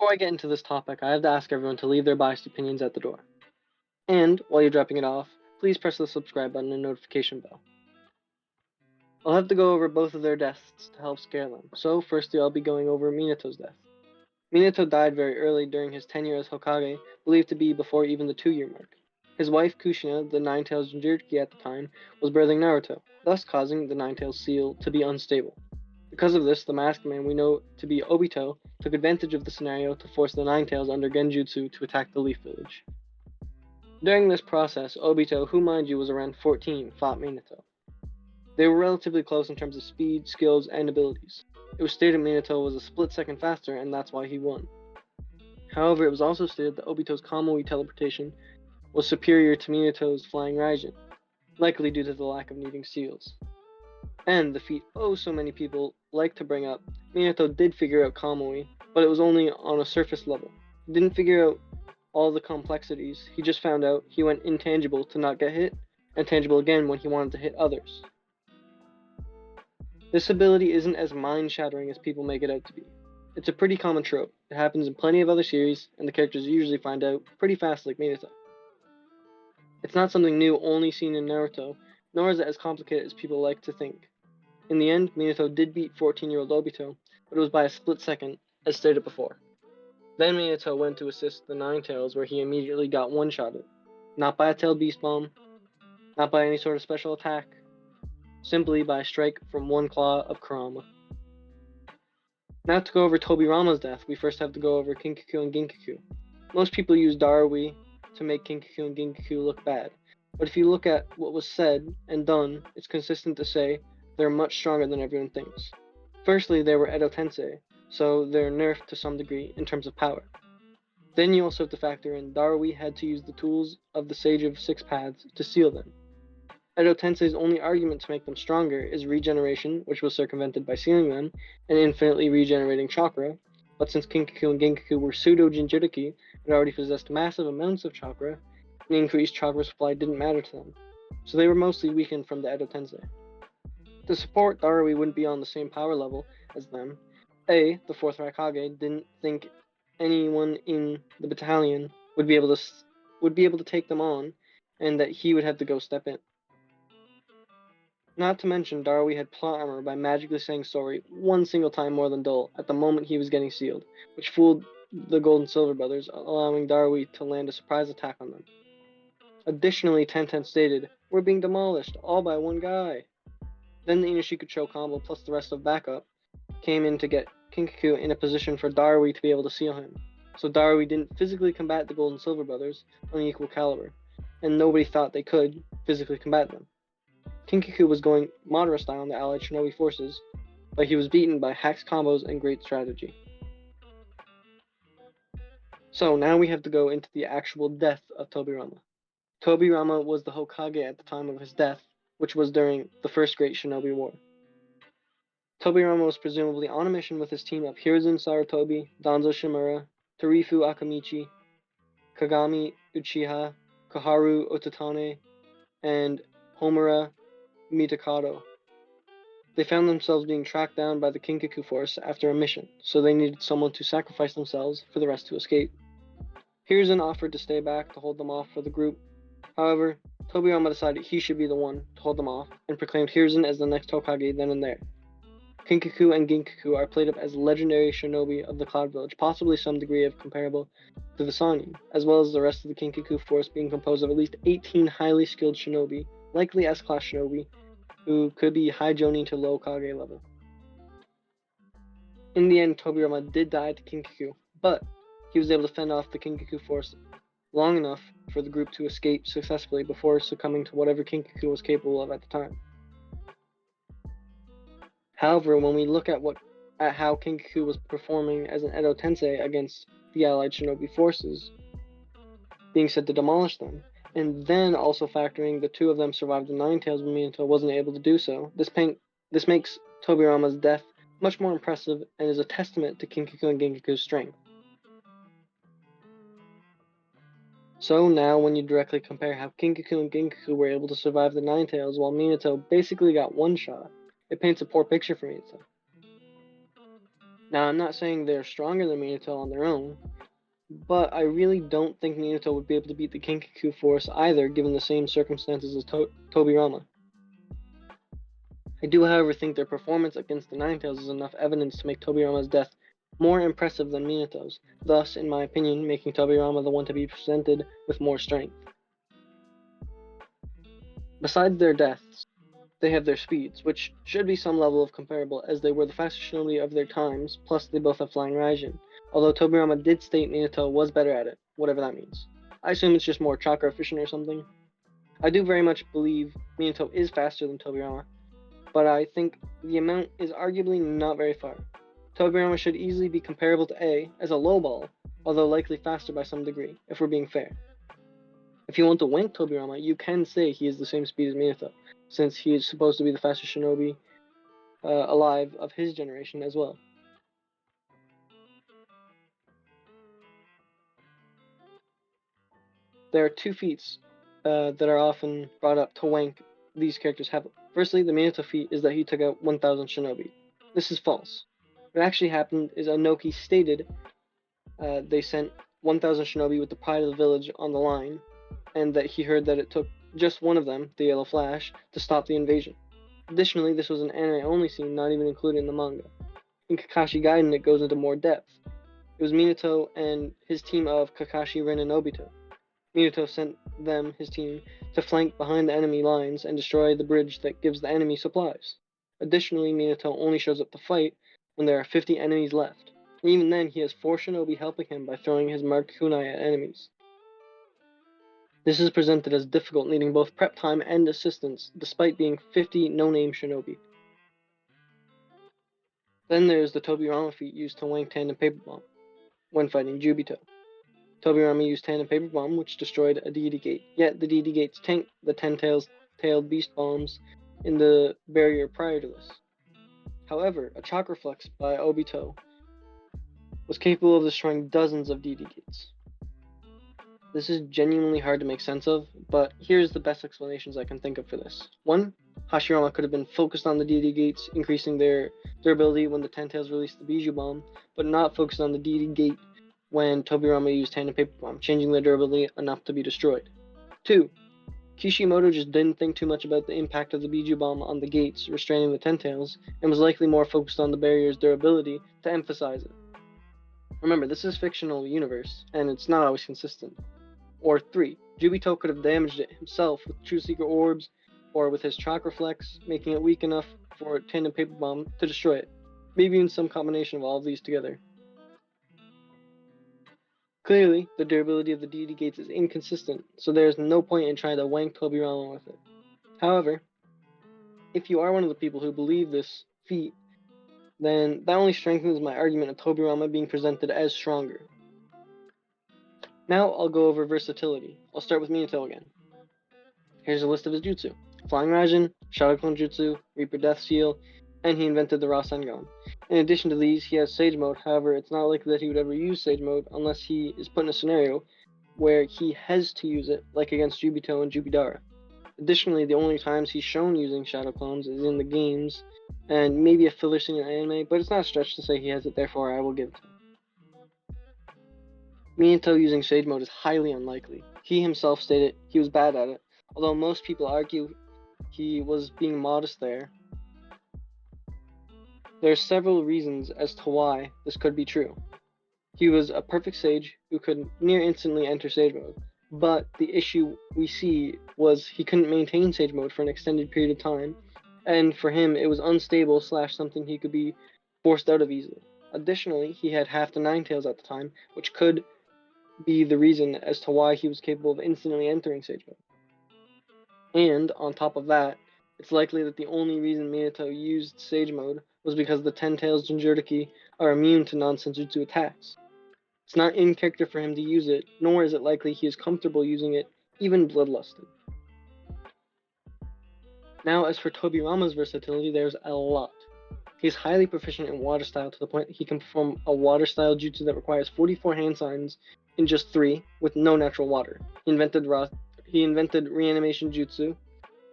Before I get into this topic, I have to ask everyone to leave their biased opinions at the door. And, while you're dropping it off, please press the subscribe button and notification bell. I'll have to go over both of their deaths to help scare them, so firstly I'll be going over Minato's death. Minato died very early during his tenure as Hokage, believed to be before even the 2-year mark. His wife Kushina, the Nine-Tails Jinchuriki at the time, was birthing Naruto, thus causing the Nine-Tails seal to be unstable. Because of this, the masked man we know to be Obito took advantage of the scenario to force the Nine-Tails under Genjutsu to attack the Leaf Village. During this process, Obito, who mind you was around 14, fought Minato. They were relatively close in terms of speed, skills, and abilities. It was stated Minato was a split second faster, and that's why he won. However, it was also stated that Obito's Kamui teleportation was superior to Minato's flying Raijin, likely due to the lack of needing seals. And the feat so many people like to bring up, Minato did figure out Kamui, but it was only on a surface level. He didn't figure out all the complexities, he just found out he went intangible to not get hit, and tangible again when he wanted to hit others. This ability isn't as mind-shattering as people make it out to be. It's a pretty common trope. It happens in plenty of other series, and the characters usually find out pretty fast like Minato. It's not something new only seen in Naruto, nor is it as complicated as people like to think. In the end, Minato did beat 14-year-old Obito, but it was by a split second, as stated before. Then Minato went to assist the Nine-Tails, where he immediately got one-shotted. Not by a tailed beast bomb, not by any sort of special attack, simply by a strike from one claw of Kurama. Now to go over Tobirama's death, we first have to go over Kinkaku and Ginkaku. Most people use Darui to make Kinkaku and Ginkaku look bad, but if you look at what was said and done, it's consistent to say they're much stronger than everyone thinks. Firstly, they were Edo Tensei, so they're nerfed to some degree in terms of power. Then you also have to factor in Darui had to use the tools of the Sage of Six Paths to seal them. Edo Tensei's only argument to make them stronger is regeneration, which was circumvented by sealing them, and infinitely regenerating chakra, but since Kinkaku and Ginkaku were pseudo-Jinchuriki and already possessed massive amounts of chakra, an increased chakra supply didn't matter to them, so they were mostly weakened from the Edo Tensei. To support, Darui wouldn't be on the same power level as them. The 4th Raikage didn't think anyone in the battalion would be able to take them on, and that he would have to go step in. Not to mention, Darui had plot armor by magically saying sorry one single time more than Dole at the moment he was getting sealed, which fooled the Gold and Silver brothers, allowing Darui to land a surprise attack on them. Additionally, Tenten stated, "We're being demolished, all by one guy." Then the Inashikucho combo plus the rest of backup came in to get Kinkaku in a position for Darui to be able to seal him. So Darui didn't physically combat the Gold and Silver brothers on an equal caliber, and nobody thought they could physically combat them. Kinkaku was going Madara style on the allied shinobi forces, but he was beaten by hacks combos and great strategy. So now we have to go into the actual death of Tobirama. Tobirama was the Hokage at the time of his death, which was during the First Great Shinobi War. Tobirama was presumably on a mission with his team of Hiruzen Sarutobi, Danzo Shimura, Torifu Akamichi, Kagami Uchiha, Koharu Otatane, and Homura Mitakado. They found themselves being tracked down by the Kinkaku force after a mission, so they needed someone to sacrifice themselves for the rest to escape. Hiruzen offered to stay back to hold them off for the group. However, Tobirama decided he should be the one to hold them off, and proclaimed Hiruzen as the next Hokage then and there. Kinkaku and Ginkaku are played up as legendary shinobi of the Cloud Village, possibly some degree of comparable to the Sannin, as well as the rest of the Kinkaku force being composed of at least 18 highly skilled shinobi, likely S-class shinobi, who could be high Jonin to low Kage level. In the end, Tobirama did die to Kinkaku, but he was able to fend off the Kinkaku force long enough for the group to escape successfully before succumbing to whatever Kinkaku was capable of at the time. However, when we look at how Kinkaku was performing as an Edo Tensei against the allied shinobi forces, being said to demolish them, and then also factoring the two of them survived the Nine-Tails when Minato wasn't able to do so, this makes Tobirama's death much more impressive and is a testament to Kinkaku and Ginkaku's strength. So now when you directly compare how Kinkaku and Ginkaku were able to survive the Nine-Tails while Minato basically got one shot, it paints a poor picture for Minato. Now, I'm not saying they're stronger than Minato on their own, but I really don't think Minato would be able to beat the Kinkaku force either, given the same circumstances as Tobirama. I do, however, think their performance against the Ninetales is enough evidence to make Tobirama's death more impressive than Minato's, thus, in my opinion, making Tobirama the one to be presented with more strength. Besides their deaths, they have their speeds, which should be some level of comparable, as they were the fastest shinobi of their times, plus they both have Flying Raijin, although Tobirama did state Minato was better at it, whatever that means. I assume it's just more chakra efficient or something. I do very much believe Minato is faster than Tobirama, but I think the amount is arguably not very far. Tobirama should easily be comparable to A as a low ball, although likely faster by some degree, if we're being fair. If you want to wank Tobirama, you can say he is the same speed as Minato, since he is supposed to be the fastest shinobi alive of his generation as well. There are two feats that are often brought up to wank these characters heavily. Firstly, the Minato feat is that he took out 1,000 shinobi. This is false. What actually happened is Anoki stated they sent 1,000 shinobi with the pride of the village on the line, and that he heard that it took just one of them, the Yellow Flash, to stop the invasion. Additionally, this was an anime-only scene, not even included in the manga. In Kakashi Gaiden, it goes into more depth. It was Minato and his team of Kakashi, Rin, and Obito. Minato sent them, his team, to flank behind the enemy lines and destroy the bridge that gives the enemy supplies. Additionally, Minato only shows up to fight when there are 50 enemies left. And even then, he has 4 shinobi helping him by throwing his marked kunai at enemies. This is presented as difficult, needing both prep time and assistance, despite being 50 no-name shinobi. Then there's the Tobirama feat used to wank Tandem Paper Bomb when fighting Jubito. Tobirama used Tandem Paper Bomb, which destroyed a deity gate, yet the deity gates tanked the Ten-tailed beast bombs in the barrier prior to this. However, a chakra flex by Obito was capable of destroying dozens of deity gates. This is genuinely hard to make sense of, but here's the best explanations I can think of for this. 1. Hashirama could have been focused on the deity gates, increasing their durability when the Ten-tails released the Bijou Bomb, but not focused on the deity gate when Tobirama used Tandem Paper Bomb, changing their durability enough to be destroyed. 2. Kishimoto just didn't think too much about the impact of the Bijou Bomb on the gates, restraining the Ten-tails, and was likely more focused on the barrier's durability to emphasize it. Remember, this is fictional universe, and it's not always consistent. Or 3. Jubito could have damaged it himself with True Secret Orbs, or with his Chakra Flex, making it weak enough for Tandem Paper Bomb to destroy it. Maybe in some combination of all of these together. Clearly, the durability of the deity gates is inconsistent, so there is no point in trying to wank Tobirama with it. However, if you are one of the people who believe this feat, then that only strengthens my argument of Tobirama being presented as stronger. Now I'll go over versatility. I'll start with Minato again. Here's a list of his jutsu. Flying Raijin, Shadow Clone Jutsu, Reaper Death Seal, and he invented the Rasengan. In addition to these, he has Sage Mode, however, it's not likely that he would ever use Sage Mode unless he is put in a scenario where he has to use it, like against Jubito and Jubidara. Additionally, the only times he's shown using Shadow Clones is in the games, and maybe a filler scene in anime, but it's not a stretch to say he has it, therefore I will give it to him. Minato using Sage Mode is highly unlikely. He himself stated he was bad at it, although most people argue he was being modest there. There are several reasons as to why this could be true. He was a perfect sage who could near instantly enter Sage Mode, but the issue we see was he couldn't maintain Sage Mode for an extended period of time, and for him it was unstable / something he could be forced out of easily. Additionally, he had half the Ninetales at the time, which could be the reason as to why he was capable of instantly entering Sage Mode. And, on top of that, it's likely that the only reason Minato used Sage Mode was because the Ten-tails Jinchuriki are immune to non-senjutsu attacks. It's not in character for him to use it, nor is it likely he is comfortable using it, even bloodlusted. Now, as for Tobirama's versatility, there's a lot. He's highly proficient in water style to the point that he can perform a water style jutsu that requires 44 hand signs in just 3 with no natural water. He invented reanimation jutsu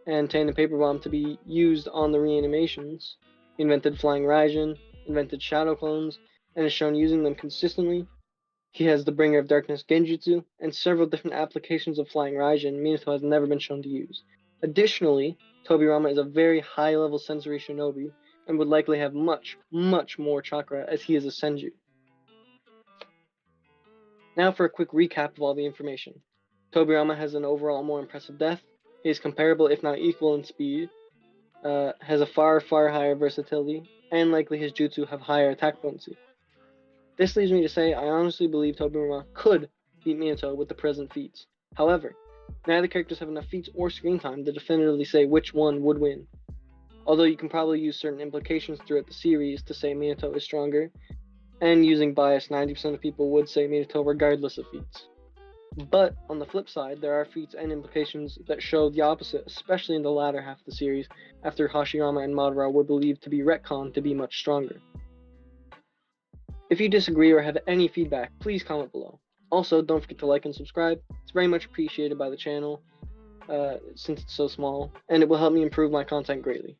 and Tandem Paper Bomb to be used on the reanimations. He invented Flying Raijin, invented Shadow Clones, and is shown using them consistently. He has the Bringer of Darkness Genjutsu, and several different applications of Flying Raijin Minato has never been shown to use. Additionally, Tobirama is a very high-level sensory shinobi, and would likely have much, much more chakra as he is a Senju. Now for a quick recap of all the information. Tobirama has an overall more impressive death. He is comparable, if not equal, in speed, has a far, far higher versatility, and likely his jutsu have higher attack potency. This leads me to say I honestly believe Tobirama could beat Minato with the present feats. However, neither characters have enough feats or screen time to definitively say which one would win. Although you can probably use certain implications throughout the series to say Minato is stronger, and using bias, 90% of people would say Minato regardless of feats. But on the flip side, there are feats and implications that show the opposite, especially in the latter half of the series, after Hashirama and Madara were believed to be retconned to be much stronger. If you disagree or have any feedback, please comment below. Also, don't forget to like and subscribe. It's very much appreciated by the channel, since it's so small, and it will help me improve my content greatly.